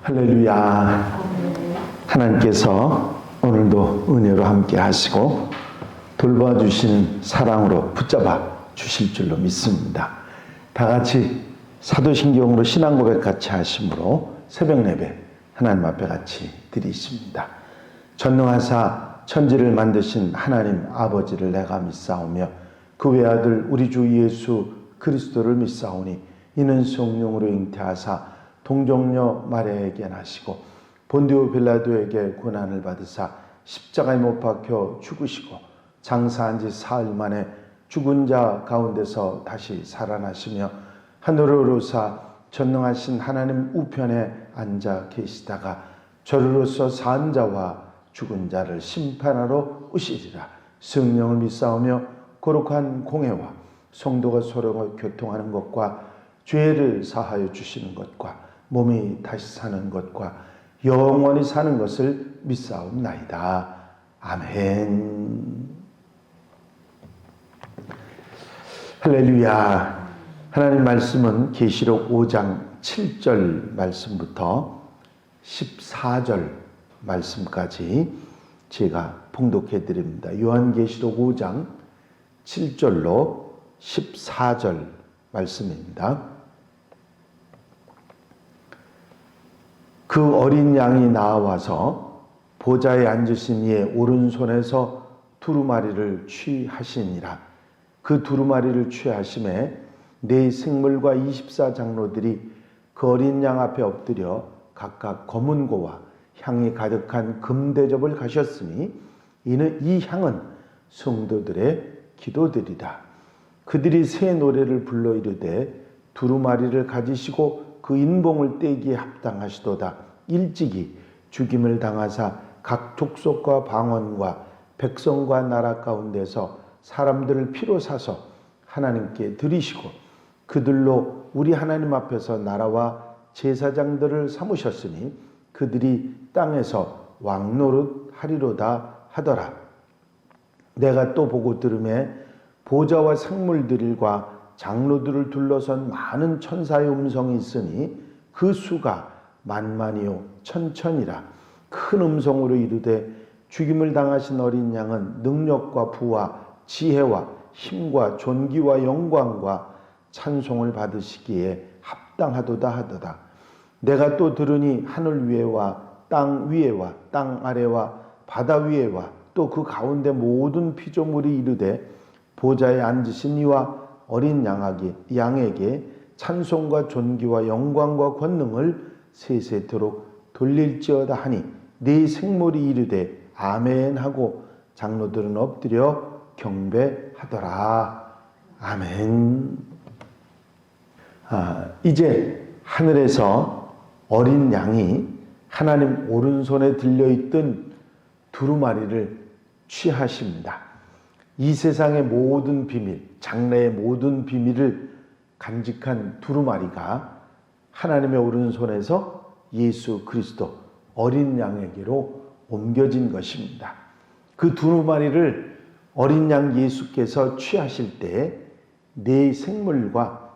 할렐루야. 하나님께서 오늘도 은혜로 함께 하시고 돌봐주시는 사랑으로 붙잡아 주실 줄로 믿습니다. 다 같이 사도신경으로 신앙 고백 같이 하심으로 새벽 예배 하나님 앞에 같이 드리십니다. 전능하사 천지를 만드신 하나님 아버지를 내가 믿사오며 그 외아들 우리 주 예수 그리스도를 믿사오니 이는 성령으로 잉태하사 동정녀 마리아에게 나시고 본디오 빌라도에게 고난을 받으사 십자가에 못 박혀 죽으시고 장사한 지 사흘 만에 죽은 자 가운데서 다시 살아나시며 하늘로 오르사 전능하신 하나님 우편에 앉아 계시다가 저리로서 산 자와 죽은 자를 심판하러 오시리라. 성령을 믿사오며 거룩한 공회와 성도가 서로 교통하는 것과 죄를 사하여 주시는 것과 몸이 다시 사는 것과 영원히 사는 것을 믿사옵나이다. 아멘. 할렐루야. 하나님 말씀은 계시록 5장 7절 말씀부터 14절 말씀까지 제가 봉독해 드립니다. 요한계시록 5장 7절로 14절 말씀입니다. 그 어린 양이 나와서 보좌에 앉으신 이의 오른손에서 두루마리를 취하시니라. 그 두루마리를 취하심에 네 생물과 24장로들이 그 어린 양 앞에 엎드려 각각 검은고와 향이 가득한 금대접을 가셨으니 이는 이 향은 성도들의 기도들이다. 그들이 새 노래를 불러 이르되 두루마리를 가지시고 그 인봉을 떼기에 합당하시도다. 일찍이 죽임을 당하사 각 족속과 방언과 백성과 나라 가운데서 사람들을 피로 사서 하나님께 드리시고 그들로 우리 하나님 앞에서 나라와 제사장들을 삼으셨으니 그들이 땅에서 왕노릇 하리로다 하더라. 내가 또 보고 들음에 보좌와 생물들과 장로들을 둘러선 많은 천사의 음성이 있으니 그 수가 만만이요 천천이라. 큰 음성으로 이르되 죽임을 당하신 어린 양은 능력과 부와 지혜와 힘과 존귀와 영광과 찬송을 받으시기에 합당하도다 하도다. 내가 또 들으니 하늘 위에와 땅 위에와 땅 아래와 바다 위에와 또 그 가운데 모든 피조물이 이르되 보좌에 앉으신 이와 어린 양에게 찬송과 존귀와 영광과 권능을 세세토록 돌릴지어다 하니 네 생물이 이르되 아멘 하고 장로들은 엎드려 경배하더라. 아멘. 이제 하늘에서 어린 양이 하나님 오른손에 들려있던 두루마리를 취하십니다. 이 세상의 모든 비밀, 장래의 모든 비밀을 간직한 두루마리가 하나님의 오른손에서 예수 그리스도 어린 양에게로 옮겨진 것입니다. 그 두루마리를 어린 양 예수께서 취하실 때 네 생물과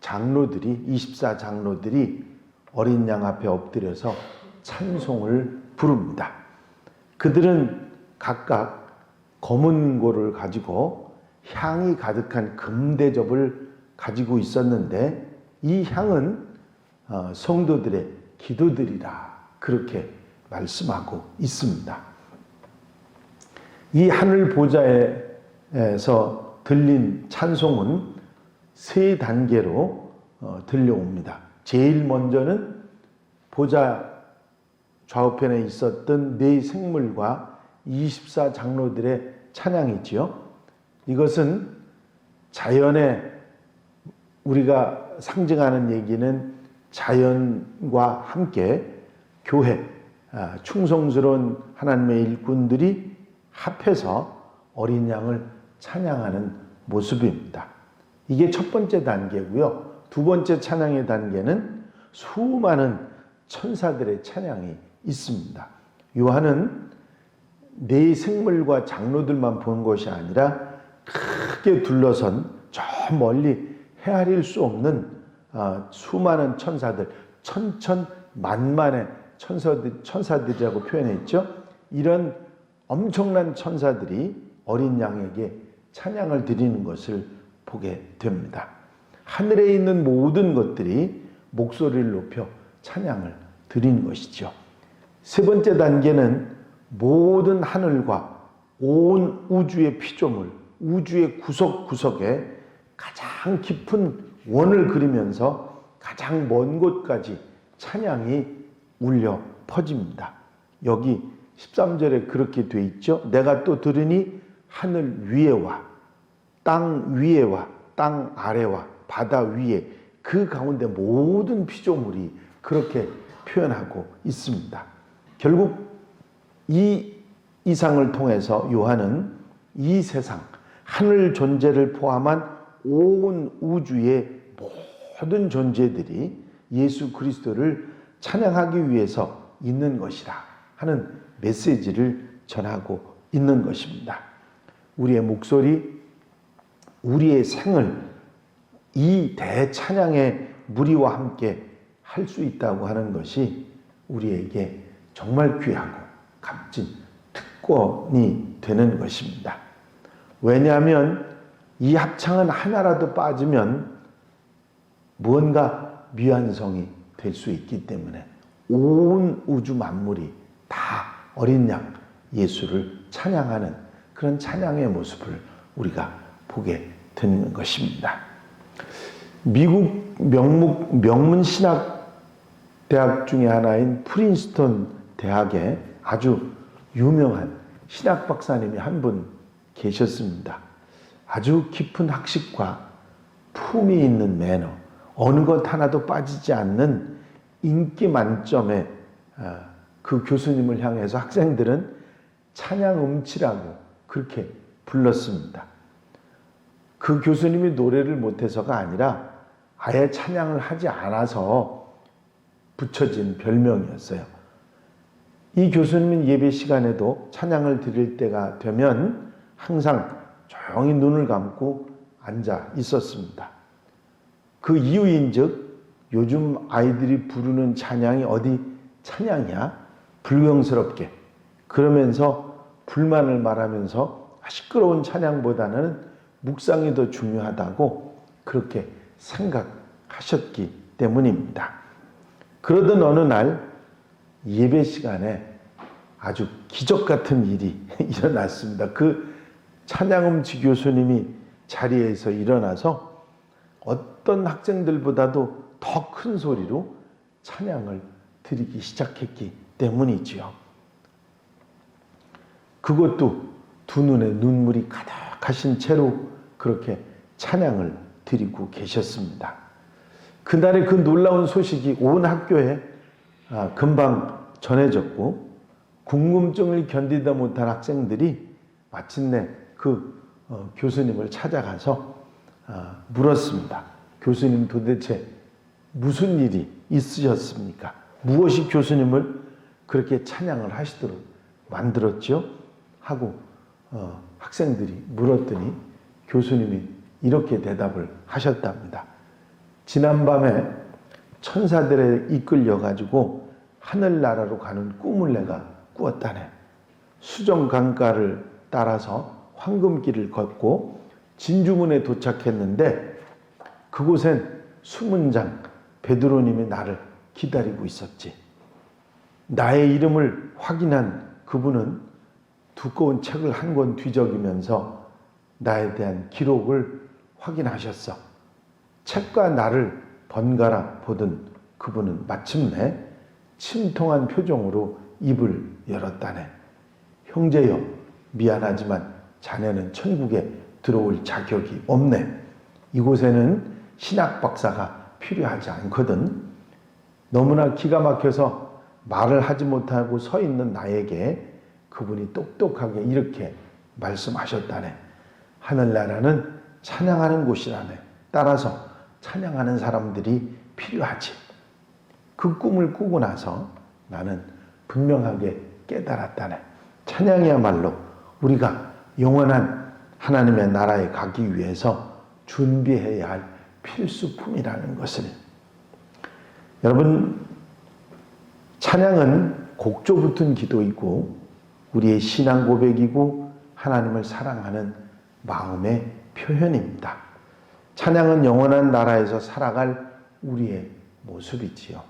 장로들이 24장로들이 어린 양 앞에 엎드려서 찬송을 부릅니다. 그들은 각각 검은 고를 가지고 향이 가득한 금대접을 가지고 있었는데 이 향은 성도들의 기도들이라 그렇게 말씀하고 있습니다. 이 하늘 보좌에서 들린 찬송은 세 단계로 들려옵니다. 제일 먼저는 보좌 좌우편에 있었던 네 생물과 24장로들의 찬양이지요. 이것은 자연의 우리가 상징하는 얘기는 자연과 함께 교회, 충성스러운 하나님의 일꾼들이 합해서 어린 양을 찬양하는 모습입니다. 이게 첫 번째 단계고요. 두 번째 찬양의 단계는 수많은 천사들의 찬양이 있습니다. 요한은 네 생물과 장로들만 본 것이 아니라 크게 둘러선 저 멀리 헤아릴 수 없는 수많은 천사들, 천천 만만의 천사들이라고 표현했죠. 이런 엄청난 천사들이 어린 양에게 찬양을 드리는 것을 보게 됩니다. 하늘에 있는 모든 것들이 목소리를 높여 찬양을 드리는 것이죠. 세 번째 단계는 모든 하늘과 온 우주의 피조물, 우주의 구석구석에 가장 깊은 원을 그리면서 가장 먼 곳까지 찬양이 울려 퍼집니다. 여기 13절에 그렇게 돼 있죠. 내가 또 들으니 하늘 위에와 땅 위에와 땅 아래와 바다 위에 그 가운데 모든 피조물이 그렇게 표현하고 있습니다. 결국 이 이상을 통해서 요한은 이 세상, 하늘 존재를 포함한 온 우주의 모든 존재들이 예수 그리스도를 찬양하기 위해서 있는 것이라 하는 메시지를 전하고 있는 것입니다. 우리의 목소리, 우리의 생을 이 대찬양의 무리와 함께 할 수 있다고 하는 것이 우리에게 정말 귀하고 값진 특권이 되는 것입니다. 왜냐하면 이 합창은 하나라도 빠지면 무언가 미완성이 될 수 있기 때문에 온 우주 만물이 다 어린 양 예수를 찬양하는 그런 찬양의 모습을 우리가 보게 되는 것입니다. 미국 명문 신학 대학 중에 하나인 프린스턴 대학에 아주 유명한 신학 박사님이 한 분 계셨습니다. 아주 깊은 학식과 품위 있는 매너, 어느 것 하나도 빠지지 않는 인기 만점의 그 교수님을 향해서 학생들은 찬양 음치라고 그렇게 불렀습니다. 그 교수님이 노래를 못해서가 아니라 아예 찬양을 하지 않아서 붙여진 별명이었어요. 이 교수님은 예배 시간에도 찬양을 드릴 때가 되면 항상 조용히 눈을 감고 앉아 있었습니다. 그 이유인즉 요즘 아이들이 부르는 찬양이 어디 찬양이야? 불경스럽게 그러면서 불만을 말하면서 시끄러운 찬양보다는 묵상이 더 중요하다고 그렇게 생각하셨기 때문입니다. 그러던 어느 날 예배 시간에 아주 기적 같은 일이 일어났습니다. 그 찬양음치 교수님이 자리에서 일어나서 어떤 학생들보다도 더 큰 소리로 찬양을 드리기 시작했기 때문이지요. 그것도 두 눈에 눈물이 가득하신 채로 그렇게 찬양을 드리고 계셨습니다. 그날의 그 놀라운 소식이 온 학교에 금방 전해졌고 궁금증을 견디다 못한 학생들이 마침내 그 교수님을 찾아가서 물었습니다. 교수님 도대체 무슨 일이 있으셨습니까? 무엇이 교수님을 그렇게 찬양을 하시도록 만들었죠? 하고 학생들이 물었더니 교수님이 이렇게 대답을 하셨답니다. 지난밤에 천사들에 이끌려가지고 하늘나라로 가는 꿈을 내가 꾸었다네. 수정 강가를 따라서 황금길을 걷고 진주문에 도착했는데 그곳엔 수문장 베드로님이 나를 기다리고 있었지. 나의 이름을 확인한 그분은 두꺼운 책을 한 권 뒤적이면서 나에 대한 기록을 확인하셨어. 책과 나를 번갈아 보던 그분은 마침내 침통한 표정으로 입을 열었다네. 형제여, 미안하지만 자네는 천국에 들어올 자격이 없네. 이곳에는 신학 박사가 필요하지 않거든. 너무나 기가 막혀서 말을 하지 못하고 서 있는 나에게 그분이 똑똑하게 이렇게 말씀하셨다네. 하늘나라는 찬양하는 곳이라네. 따라서 찬양하는 사람들이 필요하지. 그 꿈을 꾸고 나서 나는 분명하게 깨달았다네. 찬양이야말로 우리가 영원한 하나님의 나라에 가기 위해서 준비해야 할 필수품이라는 것을. 여러분, 찬양은 곡조 붙은 기도이고 우리의 신앙 고백이고 하나님을 사랑하는 마음의 표현입니다. 찬양은 영원한 나라에서 살아갈 우리의 모습이지요.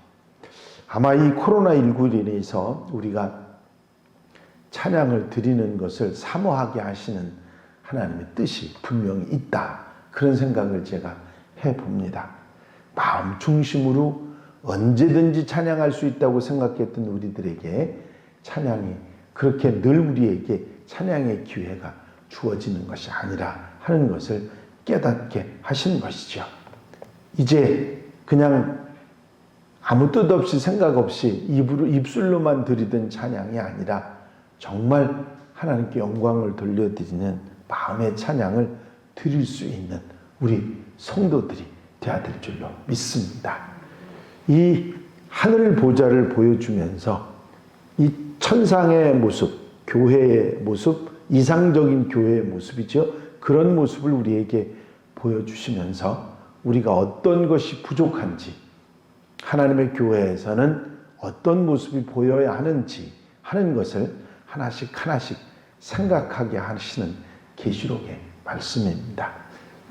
아마 이 코로나19로 인해서 우리가 찬양을 드리는 것을 사모하게 하시는 하나님의 뜻이 분명히 있다. 그런 생각을 제가 해봅니다. 마음 중심으로 언제든지 찬양할 수 있다고 생각했던 우리들에게 찬양이 그렇게 늘 우리에게 찬양의 기회가 주어지는 것이 아니라 하는 것을 깨닫게 하신 것이죠. 이제 그냥 아무 뜻 없이 생각 없이 입술로만 드리던 찬양이 아니라 정말 하나님께 영광을 돌려드리는 마음의 찬양을 드릴 수 있는 우리 성도들이 되어야 될 줄로 믿습니다. 이 하늘 보좌를 보여주면서 이 천상의 모습, 교회의 모습, 이상적인 교회의 모습이죠. 그런 모습을 우리에게 보여주시면서 우리가 어떤 것이 부족한지, 하나님의 교회에서는 어떤 모습이 보여야 하는지 하는 것을 하나씩 하나씩 생각하게 하시는 계시록의 말씀입니다.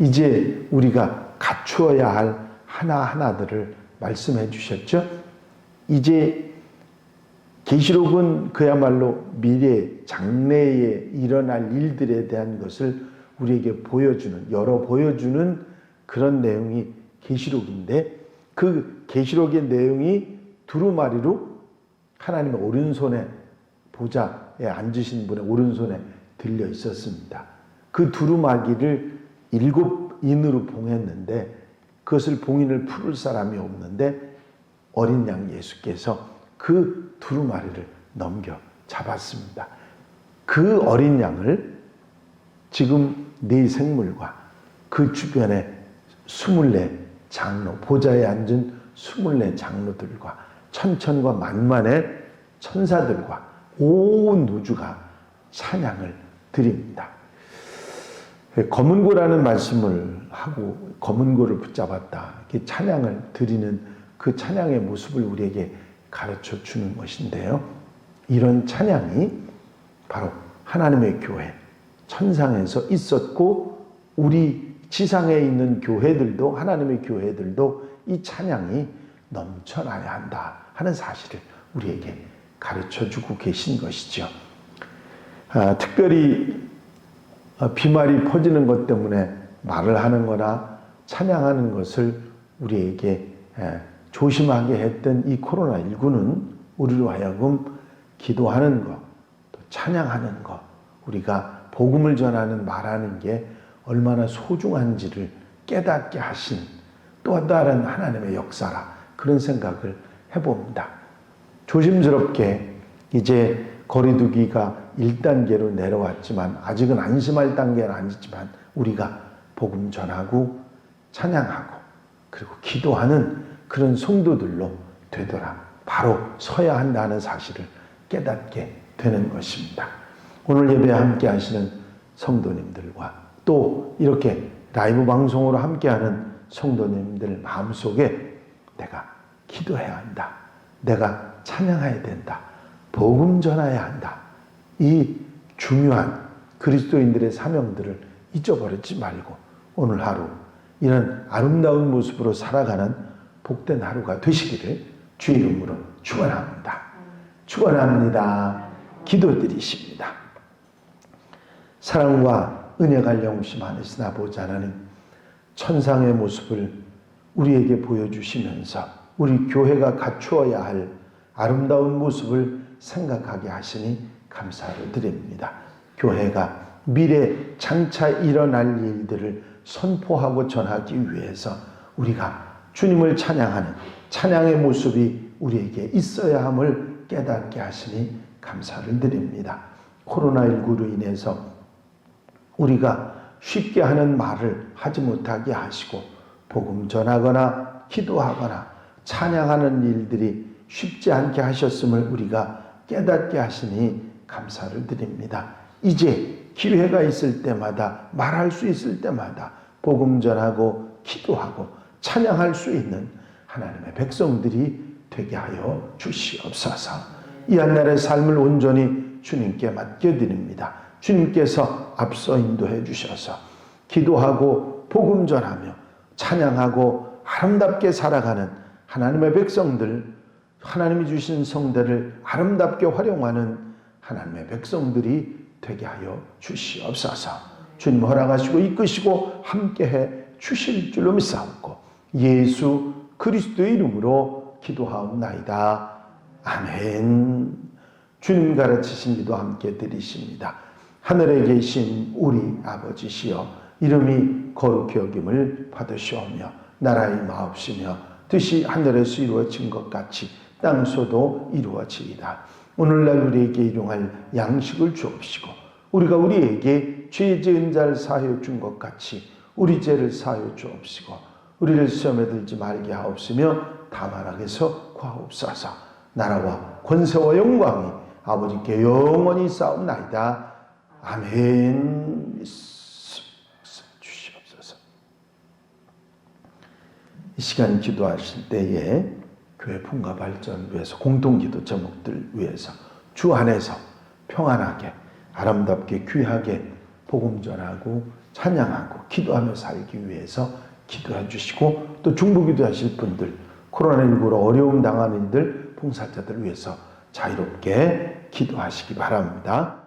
이제 우리가 갖추어야 할 하나하나들을 말씀해 주셨죠. 이제 계시록은 그야말로 미래 장래에 일어날 일들에 대한 것을 우리에게 보여주는 그런 내용이 계시록인데, 그 계시록의 내용이 두루마리로 하나님의 오른손에, 보좌에 앉으신 분의 오른손에 들려 있었습니다. 그 두루마기를 7인으로 봉했는데 그것을 봉인을 풀을 사람이 없는데 어린 양 예수께서 그 두루마리를 넘겨 잡았습니다. 그 어린 양을 지금 네 생물과 그 주변에 24 장로, 보좌에 앉은 24 장로들과 천천과 만만의 천사들과 온 우주가 찬양을 드립니다. 검은고라는 말씀을 하고 검은고를 붙잡았다. 찬양을 드리는 그 찬양의 모습을 우리에게 가르쳐 주는 것인데요. 이런 찬양이 바로 하나님의 교회, 천상에서 있었고 우리 지상에 있는 교회들도, 하나님의 교회들도 이 찬양이 넘쳐나야 한다 하는 사실을 우리에게 가르쳐 주고 계신 것이죠. 특별히 비말이 퍼지는 것 때문에 말을 하는 거나 찬양하는 것을 우리에게 조심하게 했던 이 코로나19는 우리로 하여금 기도하는 것, 또 찬양하는 것, 우리가 복음을 전하는 말하는 게 얼마나 소중한지를 깨닫게 하신 또 다른 하나님의 역사라, 그런 생각을 해봅니다. 조심스럽게 이제 거리두기가 1단계로 내려왔지만 아직은 안심할 단계는 아니지만 우리가 복음 전하고 찬양하고 그리고 기도하는 그런 성도들로 되돌아 바로 서야 한다는 사실을 깨닫게 되는 것입니다. 오늘 예배 함께 하시는 성도님들과 또 이렇게 라이브 방송으로 함께하는 성도님들 마음속에 내가 기도해야 한다, 내가 찬양해야 된다, 복음 전해야 한다, 이 중요한 그리스도인들의 사명들을 잊어버리지 말고 오늘 하루 이런 아름다운 모습으로 살아가는 복된 하루가 되시기를 주의 이름으로 축원합니다. 축원합니다. 기도드리십니다. 사랑과 은혜가 영시 많으신 아버지 하나님, 천상의 모습을 우리에게 보여주시면서 우리 교회가 갖추어야 할 아름다운 모습을 생각하게 하시니 감사를 드립니다. 교회가 미래 장차 일어날 일들을 선포하고 전하기 위해서 우리가 주님을 찬양하는 찬양의 모습이 우리에게 있어야 함을 깨닫게 하시니 감사를 드립니다. 코로나19로 인해서 우리가 쉽게 하는 말을 하지 못하게 하시고 복음 전하거나 기도하거나 찬양하는 일들이 쉽지 않게 하셨음을 우리가 깨닫게 하시니 감사를 드립니다. 이제 기회가 있을 때마다, 말할 수 있을 때마다 복음 전하고 기도하고 찬양할 수 있는 하나님의 백성들이 되게 하여 주시옵소서. 이 한날의 삶을 온전히 주님께 맡겨드립니다. 주님께서 앞서 인도해 주셔서 기도하고 복음 전하며 찬양하고 아름답게 살아가는 하나님의 백성들, 하나님이 주신 성대를 아름답게 활용하는 하나님의 백성들이 되게 하여 주시옵소서. 주님 허락하시고 이끄시고 함께해 주실 줄로 믿사옵고 예수 그리스도의 이름으로 기도하옵나이다. 아멘. 주님 가르치신 기도 함께 드리십니다. 하늘에 계신 우리 아버지시여 이름이 거룩히 여김을 받으시오며 나라의 마옵시며 뜻이 하늘에서 이루어진 것 같이 땅에서도 이루어지이다. 오늘날 우리에게 일용할 양식을 주옵시고 우리가 우리에게 죄 지은 자를 사하여 준 것 같이 우리 죄를 사하여 주옵시고 우리를 시험에 들지 말게 하옵시며 다만 악에서 구하옵소서. 나라와 권세와 영광이 아버지께 영원히 싸움나이다. 아멘. 주시옵소서. 이 시간 기도하실 때에 교회 풍가 발전 위해서 공동기도 제목들 위해서 주 안에서 평안하게 아름답게 귀하게 복음 전하고 찬양하고 기도하며 살기 위해서 기도해 주시고 또 중보기도 하실 분들 코로나19로 어려움 당하는 이들 봉사자들 위해서 자유롭게 기도하시기 바랍니다.